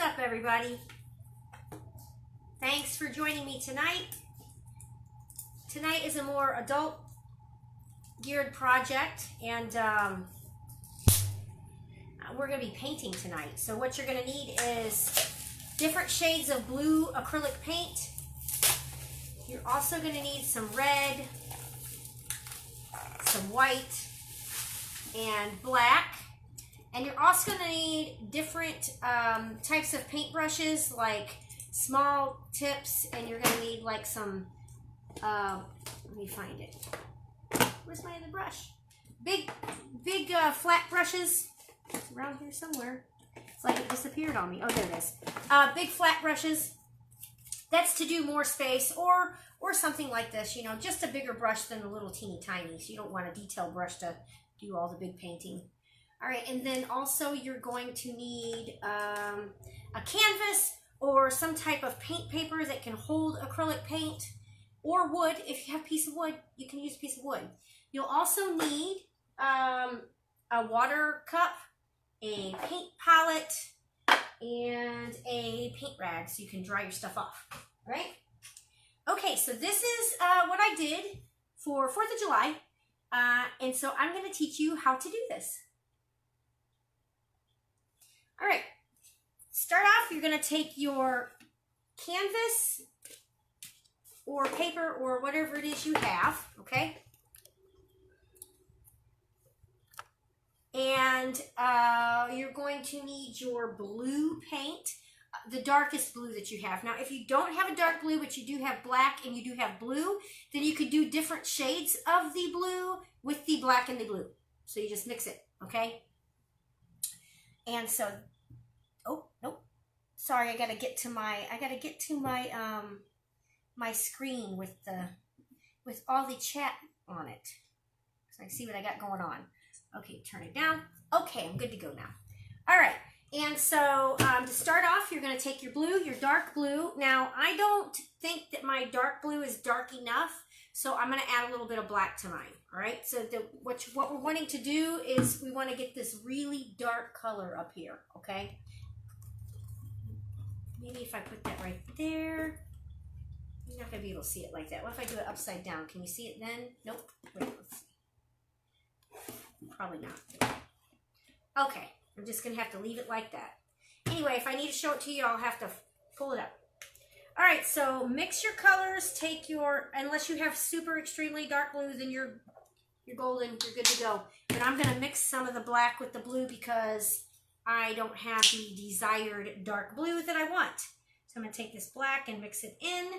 up, everybody? Thanks for joining me tonight. Tonight is a more adult geared project, and we're going to be painting tonight. So what you're going to need is different shades of blue acrylic paint. You're also going to need some red, some white, and black. And you're also going to need different types of paintbrushes, like small tips, and you're going to need like some, let me find it. Where's my other brush? Big flat brushes. It's around here somewhere. It's like it disappeared on me. Oh, there it is. Big flat brushes. That's to do more space, or something like this, you know, just a bigger brush than the little teeny tiny. So you don't want a detail brush to do all the big painting. All right, and then also you're going to need a canvas or some type of paint paper that can hold acrylic paint, or wood. If you have a piece of wood, you can use a piece of wood. You'll also need a water cup, a paint palette, and a paint rag so you can dry your stuff off. All right? Okay, so this is what I did for 4th of July, and so I'm going to teach you how to do this. All right, start off, you're going to take your canvas or paper or whatever it is you have, okay? And you're going to need your blue paint, the darkest blue that you have. Now, if you don't have a dark blue, but you do have black and you do have blue, then you could do different shades of the blue with the black and the blue. So you just mix it, okay? And so, oh, nope. Sorry, I gotta get to my my screen with all the chat on it. So I can see what I got going on. Okay, turn it down. Okay, I'm good to go now. All right, and so to start off, you're gonna take your blue, your dark blue. Now, I don't think that my dark blue is dark enough, so I'm gonna add a little bit of black to mine. All right, so what we're wanting to do is we want to get this really dark color up here, okay? Maybe if I put that right there, you're not going to be able to see it like that. What if I do it upside down? Can you see it then? Nope. Wait, let's see. Probably not. Okay, I'm just going to have to leave it like that. Anyway, if I need to show it to you, I'll have to pull it up. All right, so mix your colors. Take your, unless you have super extremely dark blue, then you're golden, you're good to go. But I'm going to mix some of the black with the blue because I don't have the desired dark blue that I want. So I'm going to take this black and mix it in.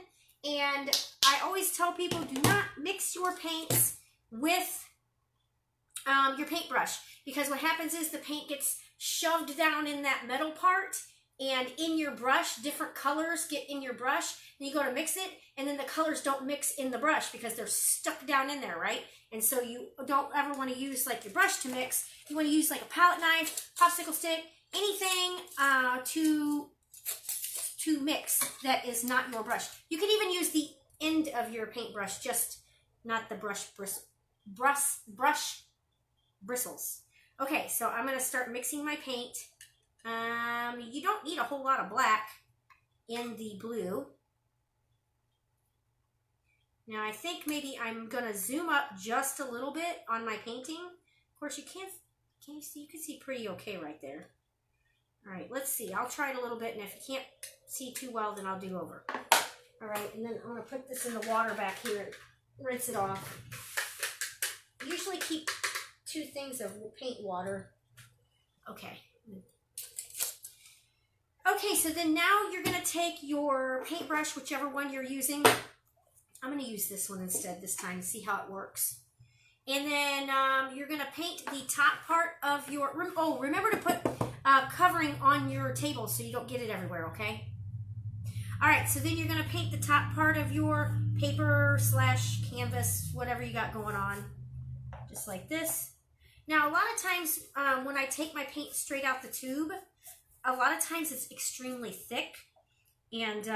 And I always tell people, do not mix your paints with your paintbrush, because what happens is the paint gets shoved down in that metal part, and in your brush, different colors get in your brush, and you go to mix it, and then the colors don't mix in the brush because they're stuck down in there, right? And so you don't ever want to use like your brush to mix. You want to use like a palette knife, popsicle stick, anything to mix that is not your brush. You can even use the end of your paintbrush, just not the brush bristles. Okay, so I'm going to start mixing my paint. You don't need a whole lot of black in the blue. Now I think maybe I'm going to zoom up just a little bit on my painting. Of course, you can see pretty okay right there. All right, let's see. I'll try it a little bit, and if you can't see too well, then I'll do over. All right, and then I'm going to put this in the water back here and rinse it off. I usually keep 2 things of paint water. Okay. Okay, so then now you're going to take your paintbrush, whichever one you're using. I'm going to use this one instead this time, see how it works. And then you're going to paint the top part of your, oh, remember to put covering on your table so you don't get it everywhere, okay? All right, so then you're going to paint the top part of your paper / canvas, whatever you got going on, just like this. Now, a lot of times when I take my paint straight out the tube, a lot of times it's extremely thick, and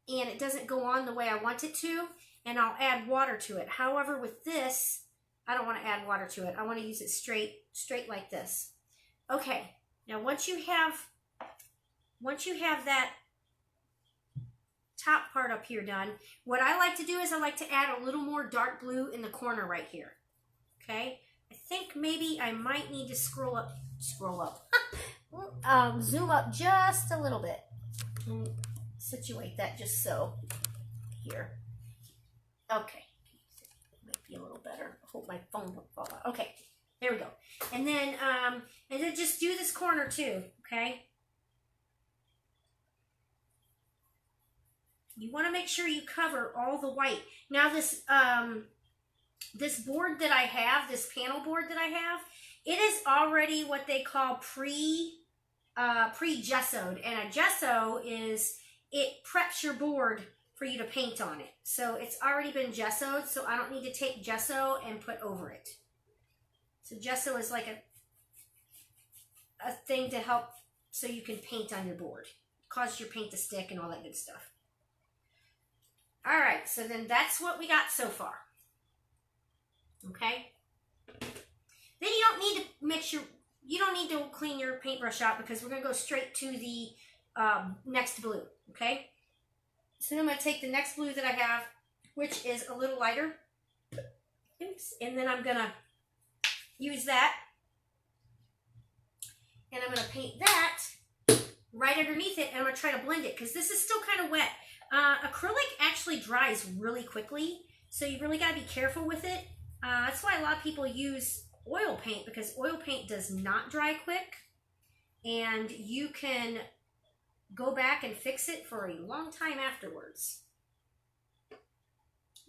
it doesn't go on the way I want it to, and I'll add water to it. However, with this, I don't want to add water to it. I want to use it straight like this. Okay, now once you have once you have that top part up here done, what I like to do is I like to add a little more dark blue in the corner right here. Okay, I think maybe I might need to scroll up, zoom up just a little bit and situate that just so here. Okay, might be a little better. I hope my phone won't fall out. Okay, there we go. And then just do this corner too. Okay. You want to make sure you cover all the white. Now this this board that I have, this panel board that I have, it is already what they call pre-gessoed. And a gesso is, it preps your board for you to paint on it. So it's already been gessoed, so I don't need to take gesso and put over it. So gesso is like a thing to help so you can paint on your board. It causes your paint to stick and all that good stuff. All right, so then that's what we got so far. Okay. Then you don't need to you don't need to clean your paintbrush out because we're going to go straight to the next blue. Okay. So then I'm going to take the next blue that I have, which is a little lighter. Oops. And then I'm going to use that. And I'm going to paint that right underneath it. And I'm going to try to blend it because this is still kind of wet. Acrylic actually dries really quickly, so you really got to be careful with it. That's why a lot of people use oil paint, because oil paint does not dry quick, and you can go back and fix it for a long time afterwards.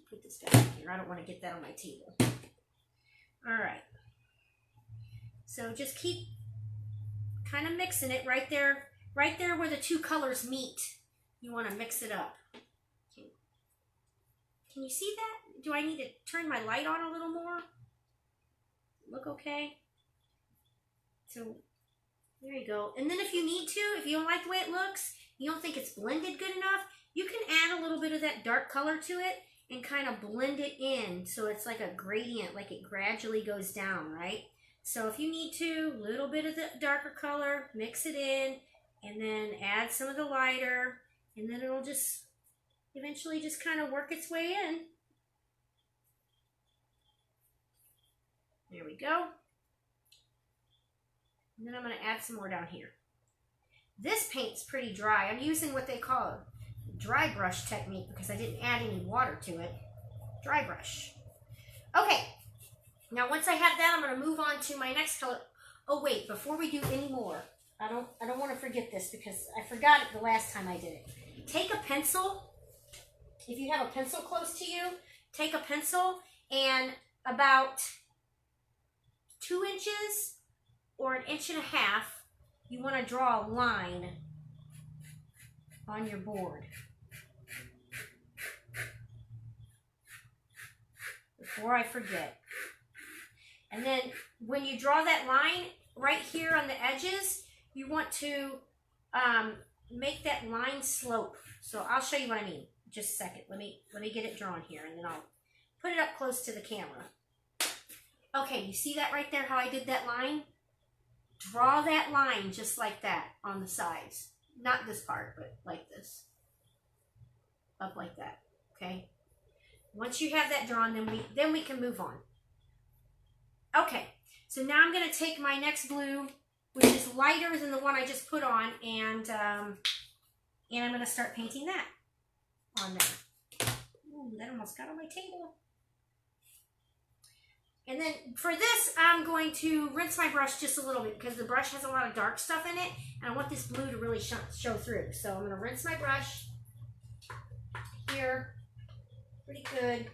Put this down here. I don't want to get that on my table. All right. So just keep kind of mixing it right there where the two colors meet. You want to mix it up. Can you see that? Do I need to turn my light on a little more? Look okay? So there you go. And then if you need to, if you don't like the way it looks, you don't think it's blended good enough, you can add a little bit of that dark color to it and kind of blend it in so it's like a gradient, like it gradually goes down, right? So if you need to, a little bit of the darker color, mix it in, and then add some of the lighter, and then it'll just eventually just kind of work its way in. There we go. And then I'm going to add some more down here. This paint's pretty dry. I'm using what they call a dry brush technique because I didn't add any water to it. Dry brush. Okay. Now once I have that, I'm going to move on to my next color. Oh wait, before we do any more, I don't want to forget this because I forgot it the last time I did it. Take a pencil. If you have a pencil close to you, take a pencil and about 2 inches or 1.5 inches, you want to draw a line on your board. Before I forget. And then when you draw that line right here on the edges, you want to make that line slope. So I'll show you what I mean. Just a second. Let me get it drawn here, and then I'll put it up close to the camera. Okay, you see that right there, how I did that line? Draw that line just like that on the sides. Not this part, but like this. Up like that, okay? Once you have that drawn, then we can move on. Okay, so now I'm going to take my next blue, which is lighter than the one I just put on, and I'm going to start painting that on there. Ooh, that almost got on my table. And then for this, I'm going to rinse my brush just a little bit because the brush has a lot of dark stuff in it, and I want this blue to really show through. So I'm going to rinse my brush here pretty good.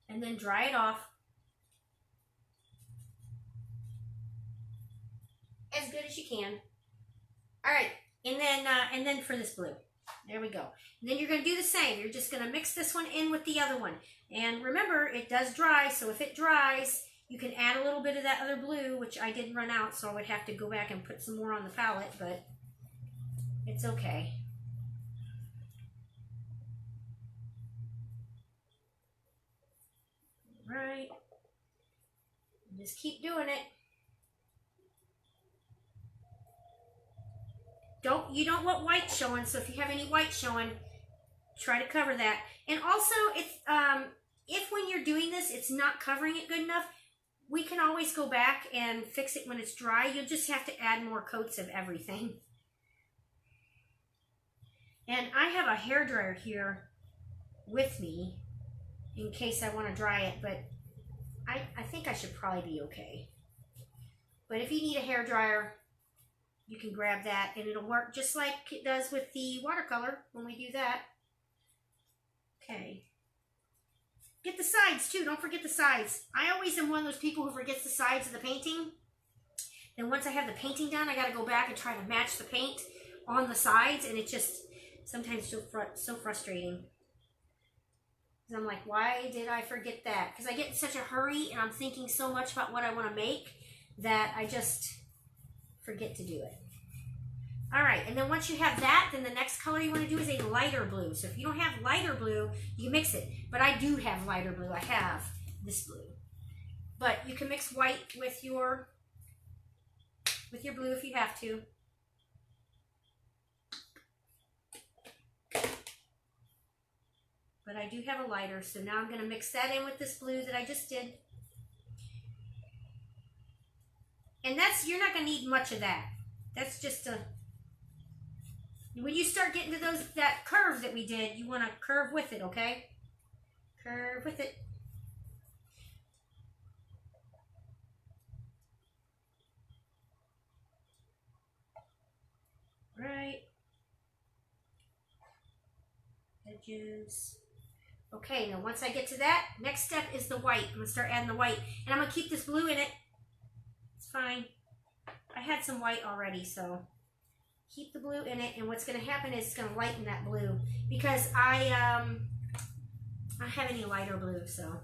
And then dry it off as good as you can. All right, and then for this blue, there we go. And then you're going to do the same. You're just going to mix this one in with the other one. And remember, it does dry, so if it dries, you can add a little bit of that other blue, which I did run out, so I would have to go back and put some more on the palette, but it's okay. Right. Just keep doing it. You don't want white showing, so if you have any white showing, try to cover that. And also, if when you're doing this, it's not covering it good enough, we can always go back and fix it when it's dry. You'll just have to add more coats of everything. And I have a hairdryer here with me in case I want to dry it, but I think I should probably be okay. But if you need a hairdryer, you can grab that and it'll work just like it does with the watercolor when we do that. Okay. Get the sides too. Don't forget the sides. I always am one of those people who forgets the sides of the painting. Then once I have the painting done, I got to go back and try to match the paint on the sides, and it just sometimes so frustrating. Because I'm like, why did I forget that? Because I get in such a hurry and I'm thinking so much about what I want to make that I just forget to do it. All right, and then once you have that, then the next color you want to do is a lighter blue. So if you don't have lighter blue, you can mix it. But I do have lighter blue. I have this blue. But you can mix white with your blue if you have to. But I do have a lighter, so now I'm going to mix that in with this blue that I just did. And you're not going to need much of that. That's just when you start getting to that curve that we did, you want to curve with it, okay? Curve with it. Right. Edges. Okay, now once I get to that, next step is the white. I'm going to start adding the white. And I'm going to keep this blue in it. It's fine. I had some white already, so keep the blue in it. And what's going to happen is it's going to lighten that blue. Because I don't have any lighter blue, so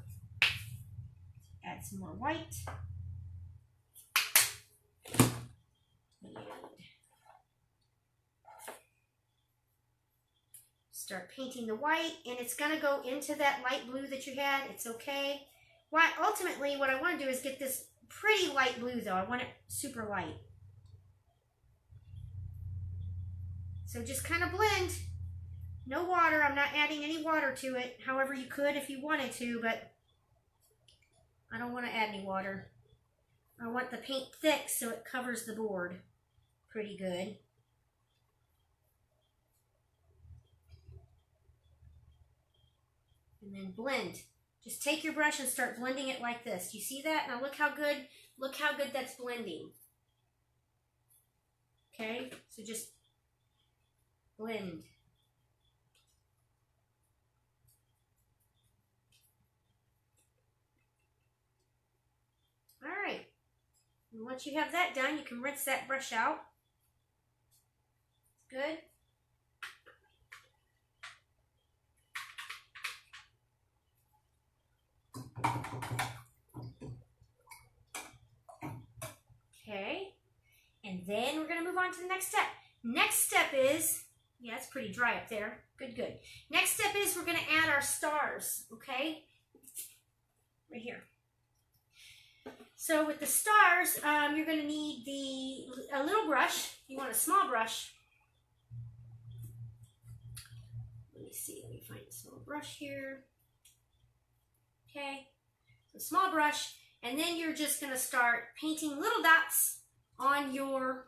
add some more white. And start painting the white, and it's going to go into that light blue that you had. It's okay. Ultimately, what I want to do is get this pretty light blue, though. I want it super light. So just kind of blend. No water. I'm not adding any water to it. However, you could if you wanted to, but I don't want to add any water. I want the paint thick so it covers the board pretty good. And then blend. Just take your brush and start blending it like this. You see that? Now look how good that's blending. Okay, so just blend. All right. And once you have that done, you can rinse that brush out. Good. Okay, and then we're going to move on to the next step. Next step is, yeah, it's pretty dry up there. Good, good. Next step is we're going to add our stars, okay? Right here. So with the stars, you're going to need a little brush. You want a small brush. Let me see, let me find a small brush here. Okay, so small brush, and then you're just going to start painting little dots on your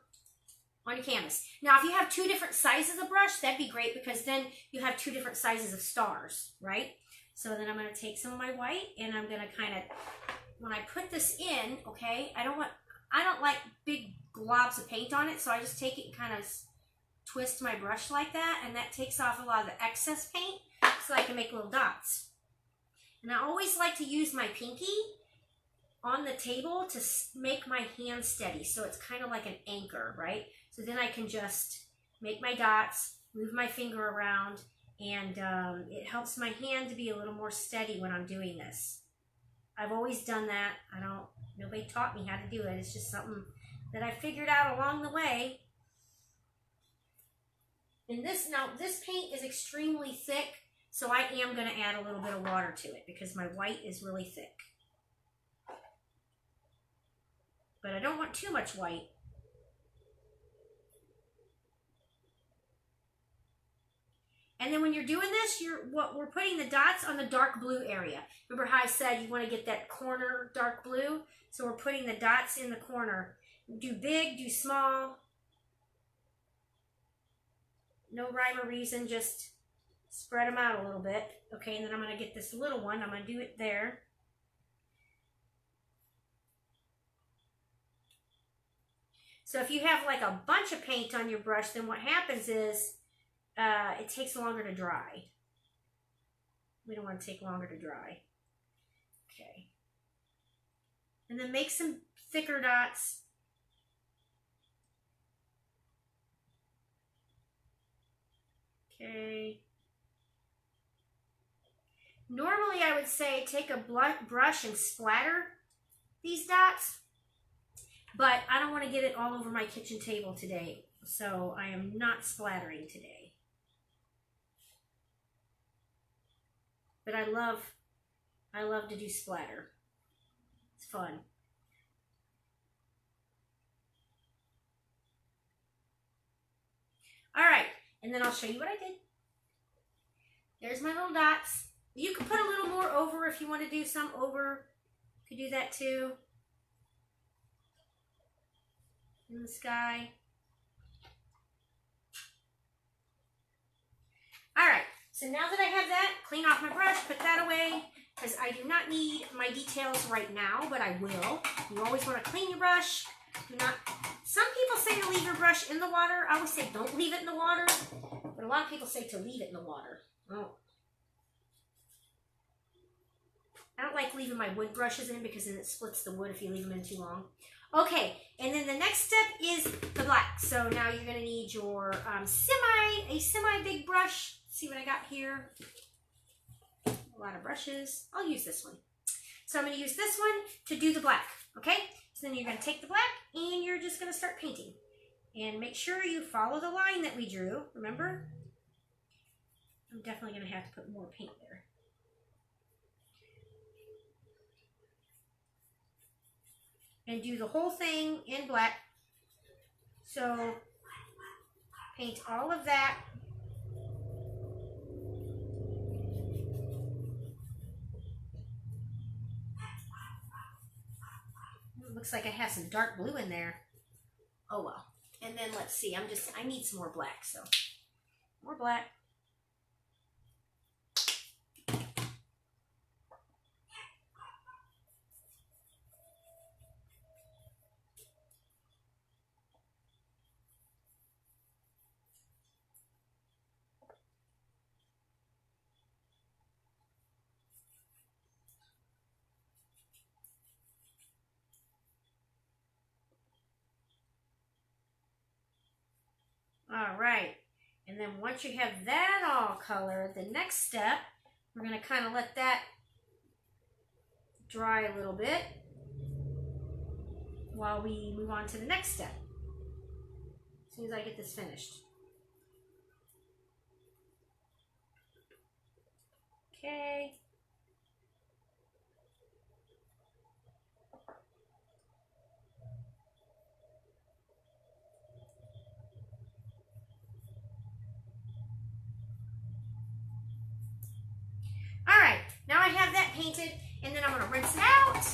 canvas. Now, if you have two different sizes of brush, that'd be great because then you have two different sizes of stars, right? So then I'm going to take some of my white, and I'm going to kind of, when I put this in, okay, I don't like big globs of paint on it, so I just take it and kind of twist my brush like that, and that takes off a lot of the excess paint so I can make little dots. And I always like to use my pinky on the table to make my hand steady. So it's kind of like an anchor, right? So then I can just make my dots, move my finger around, and it helps my hand to be a little more steady when I'm doing this. I've always done that. Nobody taught me how to do it. It's just something that I figured out along the way. And this paint is extremely thick. So I am going to add a little bit of water to it because my white is really thick. but I don't want too much white. And then when you're doing this, we're putting the dots on the dark blue area. Remember how I said you want to get that corner dark blue? So we're putting the dots in the corner. Do big, do small. No rhyme or reason, just spread them out a little bit. Okay, and then I'm going to get this little one. I'm going to do it there. So if you have like a bunch of paint on your brush, then what happens is it takes longer to dry. We don't want to take longer to dry. Okay. And then make some thicker dots. Okay. Normally I would say take a brush and splatter these dots, but I don't want to get it all over my kitchen table today, so I am not splattering today. But I love to do splatter. It's fun. All right, and then I'll show you what I did. There's my little dots. You can put a little more over if you want to do some over. You could do that too. In the sky. All right. So now that I have that, clean off my brush, put that away, because I do not need my details right now, but I will. You always want to clean your brush. Do not. Some people say to leave your brush in the water. I always say don't leave it in the water, but a lot of people say to leave it in the water. Oh. I don't like leaving my wood brushes in because then it splits the wood if you leave them in too long. Okay, and then the next step is the black. So now you're going to need your semi big brush. See what I got here? A lot of brushes. I'll use this one. So I'm going to use this one to do the black, okay? So then you're going to take the black and you're just going to start painting. And make sure you follow the line that we drew, remember? I'm definitely going to have to put more paint there. And do the whole thing in black. So paint all of that. Looks like I have some dark blue in there. Oh well. And then let's see, I need some more black, so more black. All right, and then once you have that all colored, the next step, we're going to kind of let that dry a little bit while we move on to the next step, as soon as I get this finished. Okay. All right, now I have that painted, and then I'm going to rinse it out,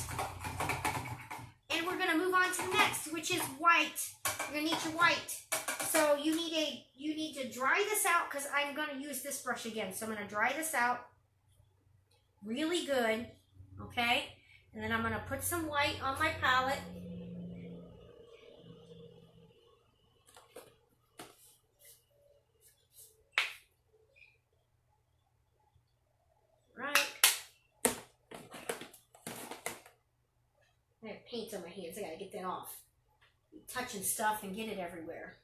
and we're going to move on to the next, which is white. You're going to need your white. So you need to dry this out, because I'm going to use this brush again. So I'm going to dry this out really good, okay? And then I'm going to put some white on my palette. I have paint on my hands. I gotta get that off. Touching stuff and get it everywhere.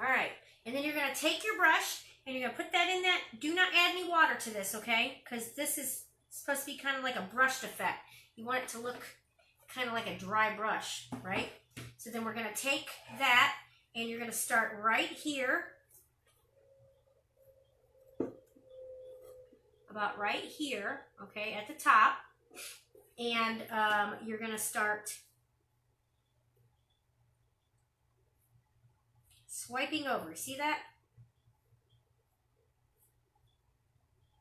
Alright, and then you're gonna take your brush and you're gonna put that in that. Do not add any water to this, okay? Because this is supposed to be kind of like a brushed effect. You want it to look kind of like a dry brush, right? So then we're gonna take that and you're gonna start right here. About right here, okay, at the top. And you're going to start swiping over. See that?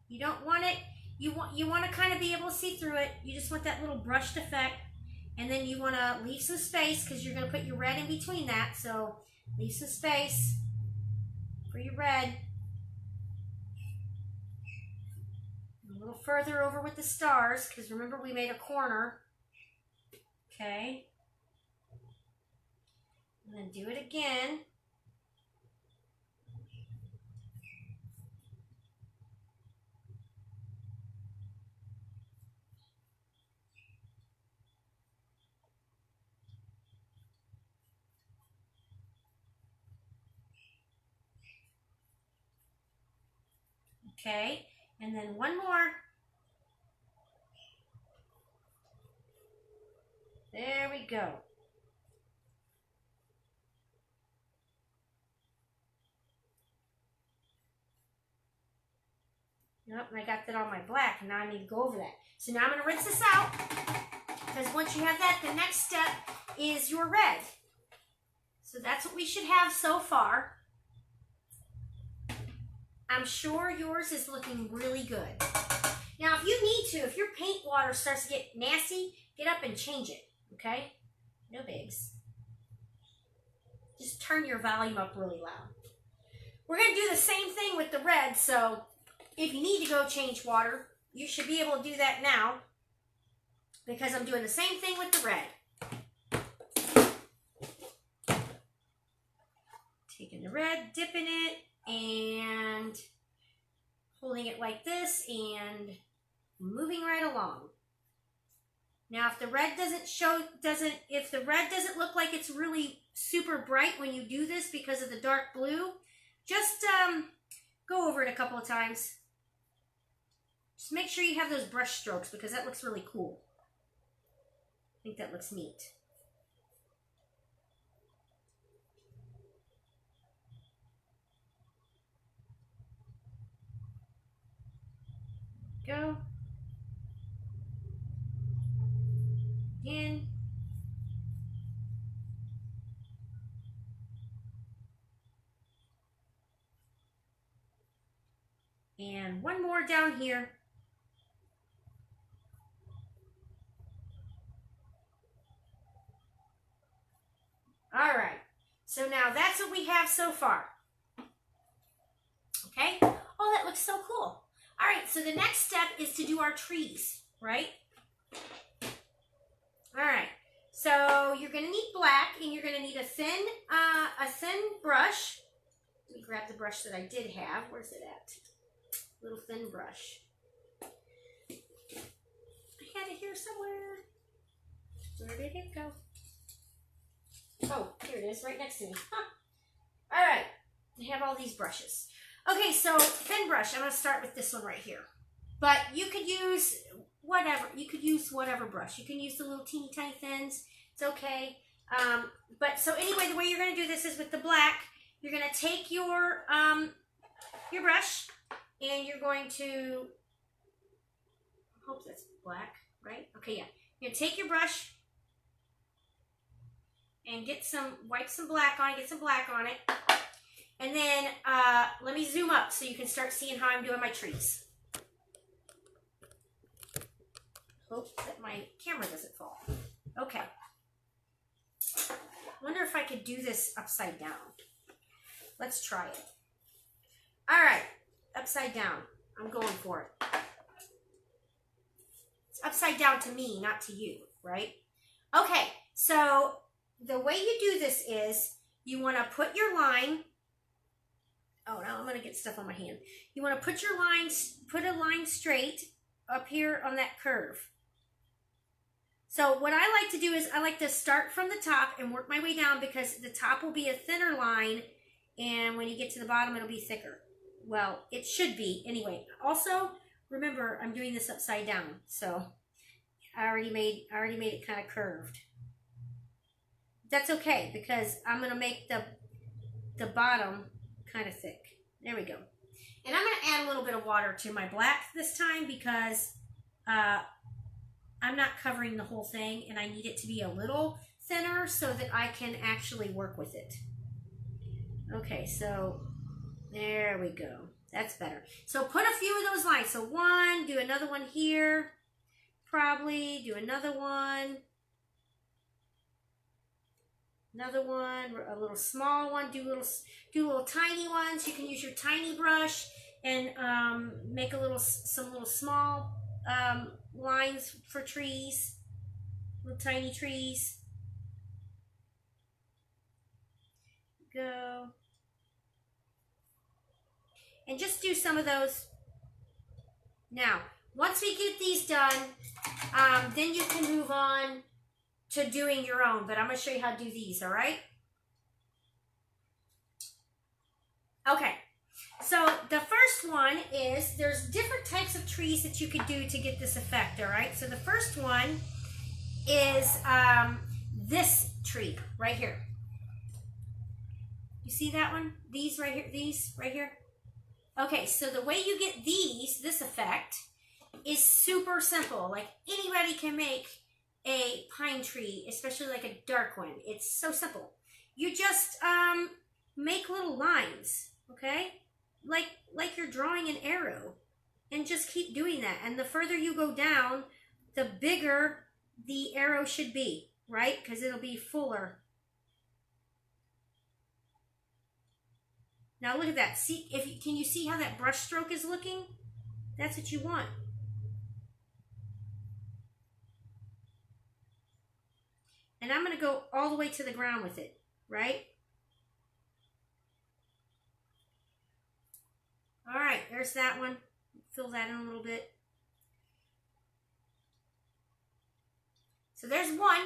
You don't want it, you want to kind of be able to see through it. You just want that little brushed effect. And then you want to leave some space because you're going to put your red in between that. So leave some space for your red. A little further over with the stars because remember we made a corner. Okay. And then do it again. Okay, and then one more. There we go. Yep, and I got that on my black, and now I need to go over that. So now I'm going to rinse this out, because once you have that, the next step is your red. So that's what we should have so far. I'm sure yours is looking really good. Now, if you need to, if your paint water starts to get nasty, get up and change it, okay? No bigs. Just turn your volume up really loud. We're going to do the same thing with the red, so if you need to go change water, you should be able to do that now because I'm doing the same thing with the red. Taking the red, dipping it, and holding it like this and moving right along. Now, if the red if the red doesn't look like it's really super bright when you do this because of the dark blue, just go over it a couple of times. Just make sure you have those brush strokes because that looks really cool. I think that looks neat. Go. Again. And one more down here. All right. So now that's what we have so far. Okay? Oh, that looks so cool. All right, so the next step is to do our trees, right? All right, so you're gonna need black and you're gonna need a thin brush. Let me grab the brush that I did have. Where's it at? Little thin brush. I had it here somewhere. Where did it go? Oh, here it is, right next to me. Huh. All right, I have all these brushes. Okay, so thin brush. I'm going to start with this one right here. But you could use whatever. You could use whatever brush. You can use the little teeny tiny thins. It's okay. But so anyway, the way you're going to do this is with the black. You're going to take your brush and you're going to. I hope that's black, right? Okay, yeah. You're going to take your brush and wipe some black on it. Get some black on it. And then let me zoom up so you can start seeing how I'm doing my trees. Hope that my camera doesn't fall. Okay. Wonder if I could do this upside down. Let's try it. All right, upside down. I'm going for it. It's upside down to me, not to you, right? Okay, so the way you do this is you want to put your line. Oh, now I'm going to get stuff on my hand. You want to put a line straight up here on that curve. So what I like to do is I like to start from the top and work my way down because the top will be a thinner line and when you get to the bottom it'll be thicker. Well, it should be anyway. Also, remember I'm doing this upside down. So I already made it kind of curved. That's okay because I'm going to make the bottom kind of thick. There we go. And I'm going to add a little bit of water to my black this time because I'm not covering the whole thing, and I need it to be a little thinner so that I can actually work with it. Okay, so there we go. That's better. So put a few of those lines. So one, do another one here. Probably do another one. Another one, a little small one. Do little tiny ones. You can use your tiny brush and make some little small lines for trees, little tiny trees. Go. And just do some of those. Now, once we get these done, then you can move on to doing your own, but I'm going to show you how to do these, all right? Okay, so the first one is there's different types of trees that you could do to get this effect, all right? So the first one is this tree right here. You see that one? These right here, these right here? Okay, so the way you get this effect, is super simple. Like anybody can make a pine tree, especially like a dark one. It's so simple. You just make little lines, okay? Like you're drawing an arrow, and just keep doing that. And the further you go down, the bigger the arrow should be, right? Because it'll be fuller. Now look at that. See, can you see how that brush stroke is looking? That's what you want. And I'm going to go all the way to the ground with it, right? All right, there's that one. Fill that in a little bit. So there's one.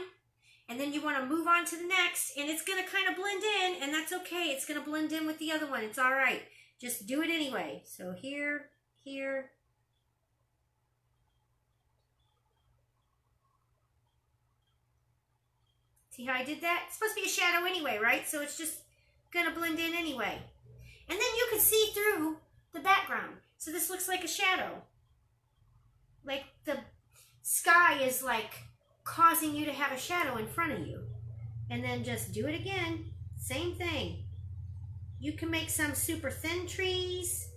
And then you want to move on to the next, and it's going to kind of blend in, and that's okay. It's going to blend in with the other one. It's all right. Just do it anyway. So here, here. See how I did that? It's supposed to be a shadow anyway, right? So it's just going to blend in anyway. And then you can see through the background. So this looks like a shadow. Like the sky is like causing you to have a shadow in front of you. And then just do it again. Same thing. You can make some super thin trees,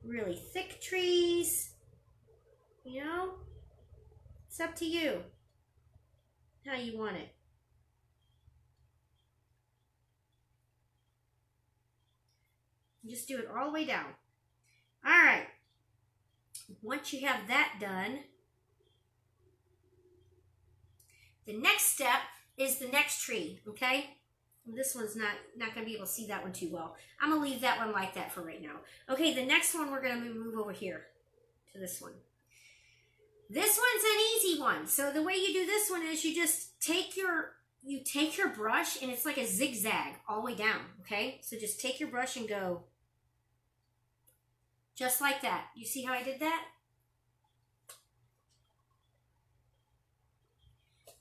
really thick trees. You know? It's up to you how you want it. Just do it all the way down. All right. Once you have that done, the next step is the next tree, okay? This one's not going to be able to see that one too well. I'm going to leave that one like that for right now. Okay, the next one we're going to move over here to this one. This one's an easy one. So the way you do this one is you just take your brush, and it's like a zigzag all the way down, okay? So just take your brush and go just like that. You see how I did that?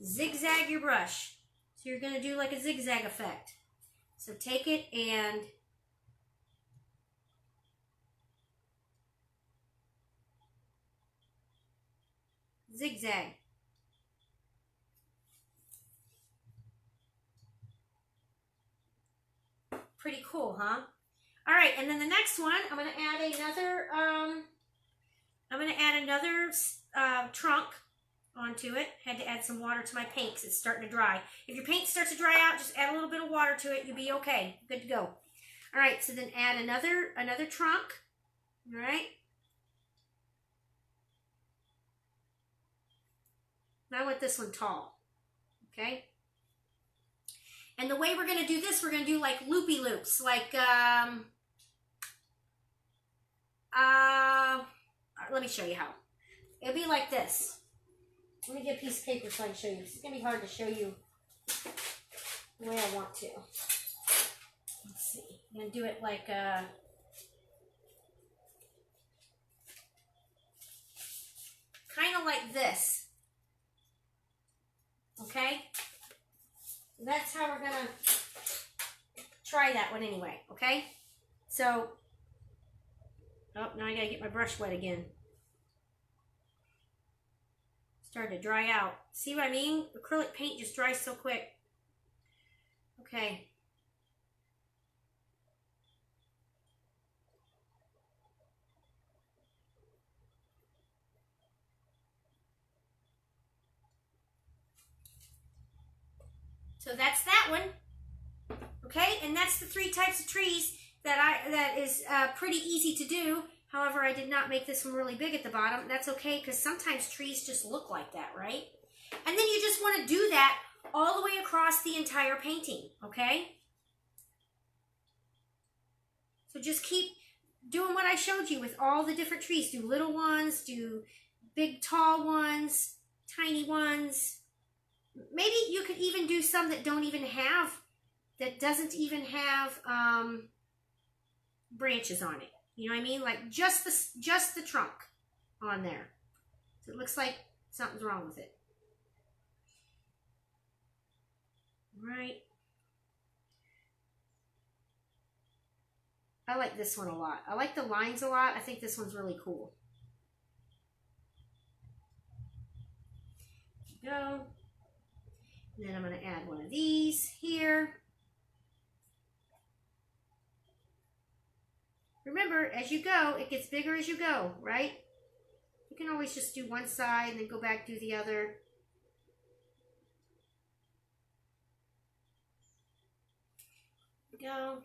Zigzag your brush. So you're going to do like a zigzag effect. So take it and zigzag. Pretty cool, huh? All right, and then the next one, I'm going to add another trunk onto it. Had to add some water to my paint because it's starting to dry. If your paint starts to dry out, just add a little bit of water to it. You'll be okay. Good to go. All right, so then add another trunk. All right. Now I want this one tall. Okay. And the way we're going to do this, we're going to do like loopy loops, like let me show you how. It'll be like this. Let me get a piece of paper so I can show you. It's going to be hard to show you the way I want to. Let's see. I'm going to do it like kind of like this. Okay? That's how we're going to try that one anyway, okay? So, oh, now I got to get my brush wet again. Starting to dry out. See what I mean? Acrylic paint just dries so quick. Okay. So that's that one. Okay, and that's the 3 types of trees that is pretty easy to do. However, I did not make this one really big at the bottom. That's okay, because sometimes trees just look like that, right? And then you just want to do that all the way across the entire painting, okay? So just keep doing what I showed you with all the different trees. Do little ones, do big tall ones, tiny ones. Maybe you could even do some that doesn't even have branches on it. You know what I mean? Like just the trunk on there. So it looks like something's wrong with it. Right. I like this one a lot. I like the lines a lot. I think this one's really cool. There you go. And then I'm going to add one of these here. Remember, as you go, it gets bigger as you go, right? You can always just do one side and then go back, do the other. There we go.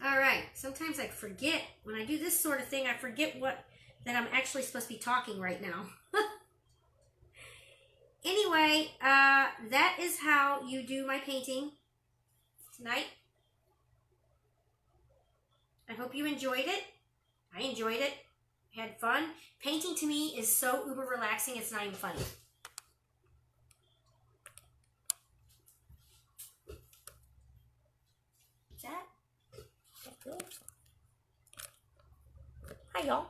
All right, sometimes I forget, when I do this sort of thing, I forget that I'm actually supposed to be talking right now. Anyway, that is how you do my painting tonight. I hope you enjoyed it. I enjoyed it. Had fun. Painting to me is so uber relaxing, it's not even funny. Is that? Hi, y'all.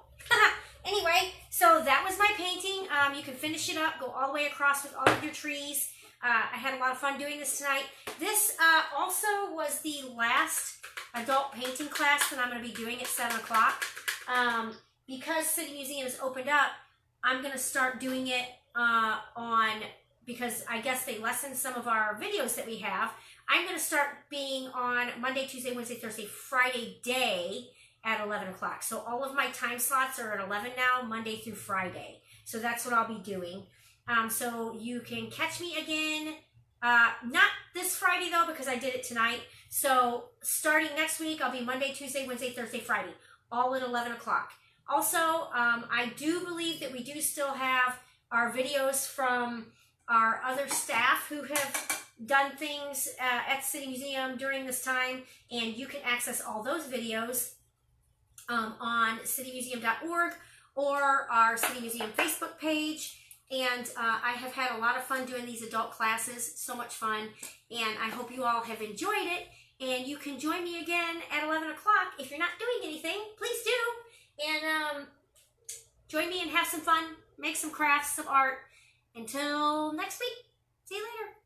Anyway, so that was my painting. You can finish it up, go all the way across with all of your trees. I had a lot of fun doing this tonight. This also was the last adult painting class that I'm going to be doing at 7 o'clock. Because City Museum has opened up, I'm going to start doing it because I guess they lessened some of our videos that we have. I'm going to start being on Monday, Tuesday, Wednesday, Thursday, Friday day at 11 o'clock. So all of my time slots are at 11 now, Monday through Friday. So that's what I'll be doing. So you can catch me again, not this Friday though, because I did it tonight. So starting next week, I'll be Monday, Tuesday, Wednesday, Thursday, Friday, all at 11 o'clock. Also, I do believe that we do still have our videos from our other staff who have done things at City Museum during this time, and you can access all those videos on citymuseum.org or our City Museum Facebook page. And I have had a lot of fun doing these adult classes, so much fun, and I hope you all have enjoyed it. And you can join me again at 11 o'clock. If you're not doing anything, please do. And join me and have some fun, make some crafts, some art. Until next week, see you later.